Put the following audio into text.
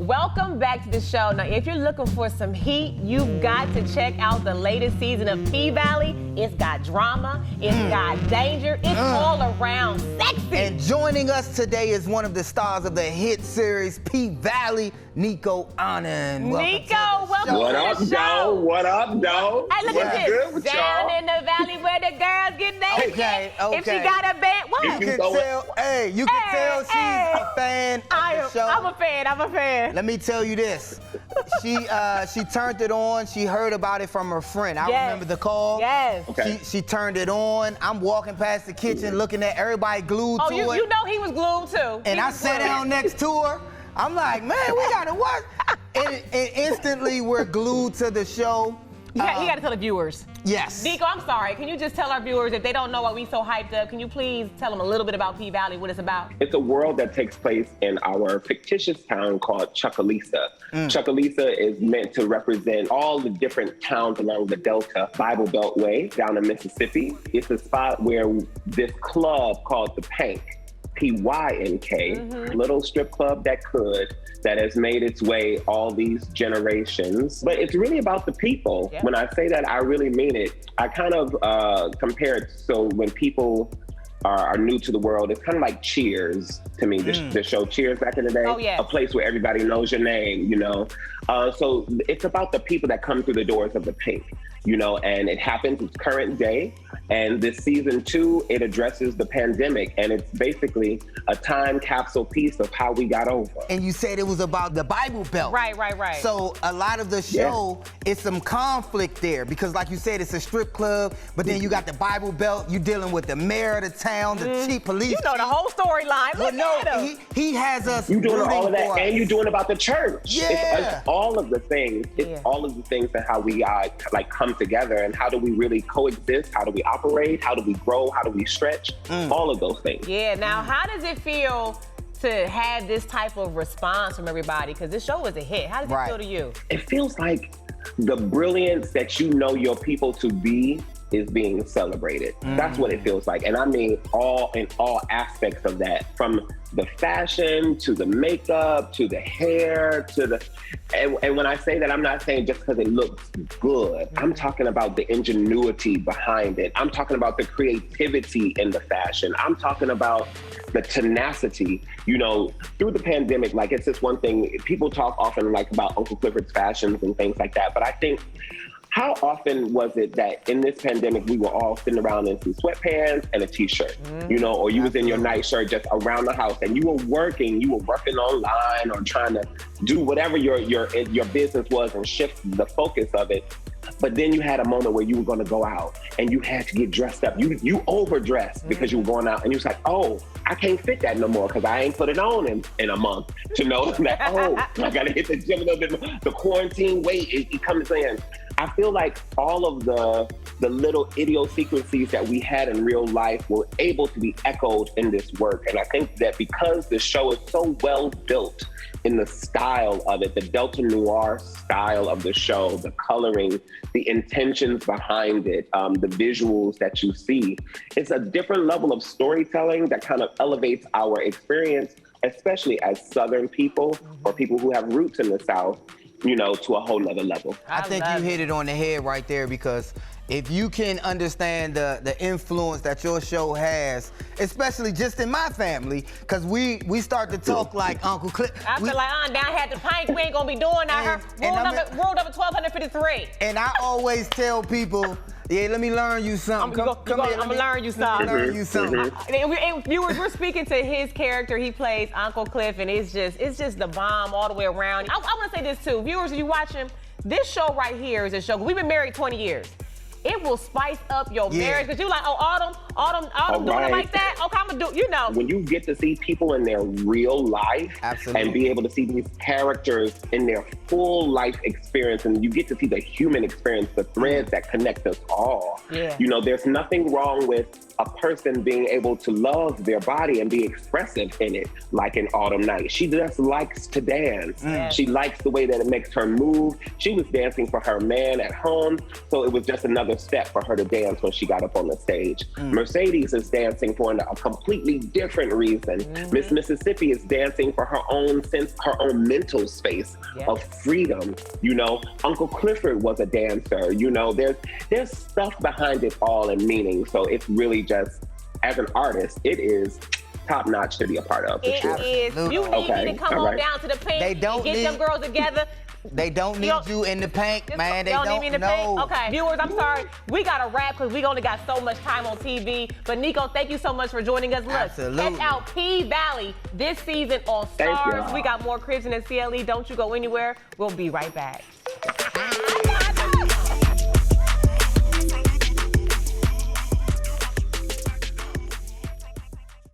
Welcome back to the show. Now, if you're looking for some heat, you've got to check out the latest season of P-Valley. It's got drama, it's got danger, it's all around sexy. And joining us today is one of the stars of the hit series P-Valley, Nicco, Annan. Nicco, welcome What to up, the show. though? What up, though? Hey, look What's at good this. with Down y'all? in the valley where the girls get naked. Okay. If she got a band, what? You can tell, you can tell she's a fan of the show. I'm a fan. Let me tell you this. She turned it on. She heard about it from her friend. I remember the call. Yes. Okay. She turned it on. I'm walking past the kitchen looking at everybody glued to it. You know he was glued too. And I sat down next to her. I'm like, man, we gotta work. And instantly we're glued to the show. You got to tell the viewers. Yes. Nicco, I'm sorry. Can you just tell our viewers, if they don't know why we so hyped up, can you please tell them a little bit about P-Valley, what it's about? It's a world that takes place in our fictitious town called Chucalissa. Chucalissa is meant to represent all the different towns along the Delta Bible Beltway down in Mississippi. It's a spot where this club called the Pank, P-Y-N-K, little strip club that has made its way all these generations. But it's really about the people. Yeah. When I say that, I really mean it. I kind of compare it, so when people are new to the world, it's kind of like Cheers to me, the show Cheers back in the day. Oh, yeah. A place where everybody knows your name, you know? So it's about the people that come through the doors of the Pink, you know, and it happens, it's current day. And this season 2, it addresses the pandemic, and it's basically a time capsule piece of how we got over. And you said it was about the Bible Belt. Right. So a lot of the show, it's some conflict there because like you said, it's a strip club, but then you got the Bible Belt, you dealing with the mayor of the town, the chief police. You know the whole storyline. Well, Look at him. he has us You doing all of rooting for that, us. and you doing about the church. Yeah. It's all of the things. It's all of the things that how we like come together, and how do we really coexist? How do we operate? How do we grow? How do we stretch? All of those things. Yeah, now how does it feel to have this type of response from everybody? Because this show was a hit. How does it feel to you? It feels like the brilliance that you know your people to be is being celebrated. That's what it feels like. And I mean in all aspects of that, from the fashion to the makeup to the hair to the and when I say that, I'm not saying just because it looks good. I'm talking about the ingenuity behind it. I'm talking about the creativity in the fashion. I'm talking about the tenacity. You know, through the pandemic, like it's just one thing, people talk often like about Uncle Clifford's fashions and things like that, but I think how often was it that in this pandemic, we were all sitting around in some sweatpants and a t-shirt, you know, or you was in your night shirt just around the house and you were working online or trying to do whatever your business was and shift the focus of it. But then you had a moment where you were going to go out and you had to get dressed up. You overdressed because you were going out, and you was like, oh, I can't fit that no more because I ain't put it on in a month to know that, oh, I got to hit the gym a little bit more. The quarantine weight, it comes in. I feel like all of the little idiosyncrasies that we had in real life were able to be echoed in this work. And I think that because the show is so well built in the style of it, the Delta Noir style of the show, the coloring, the intentions behind it, the visuals that you see, it's a different level of storytelling that kind of elevates our experience, especially as Southern people or people who have roots in the South, you know, to a whole nother level. I think you hit it on the head right there, because if you can understand the influence that your show has, especially just in my family, because we start to talk like Uncle Cliff. I feel like, down here at the Pink, we ain't gonna be doing that. Rule number 1253. And I always tell people, yeah, let me learn you something. I'm gonna learn you something. And viewers, we're speaking to his character. He plays Uncle Cliff, and it's just the bomb all the way around. I want to say this too, viewers, if you watch him, this show right here is a show. We've been married 20 years. It will spice up your marriage, because you're like, oh, Autumn doing it like that? Okay, I'm gonna do, you know. When you get to see people in their real life and be able to see these characters in their full life experience, and you get to see the human experience, the threads that connect us all. Yeah. You know, there's nothing wrong with a person being able to love their body and be expressive in it, like in Autumn Night. She just likes to dance. She likes the way that it makes her move. She was dancing for her man at home, so it was just another step for her to dance when she got up on the stage. Mercedes is dancing for a completely different reason. Miss Mississippi is dancing for her own sense, her own mental space of freedom. You know, Uncle Clifford was a dancer. You know, there's stuff behind it all and meaning. So it's really just, as an artist, it is top notch to be a part of. For sure. It is. You need me to come on down to the paint and get them girls together. They don't need you in the paint, man. They don't need me in the paint? Okay. Viewers, I'm sorry. We got to wrap because we only got so much time on TV. But Nicco, thank you so much for joining us. Look, check out P-Valley this season on Stars. We got more Cribs in the CLE. Don't you go anywhere. We'll be right back.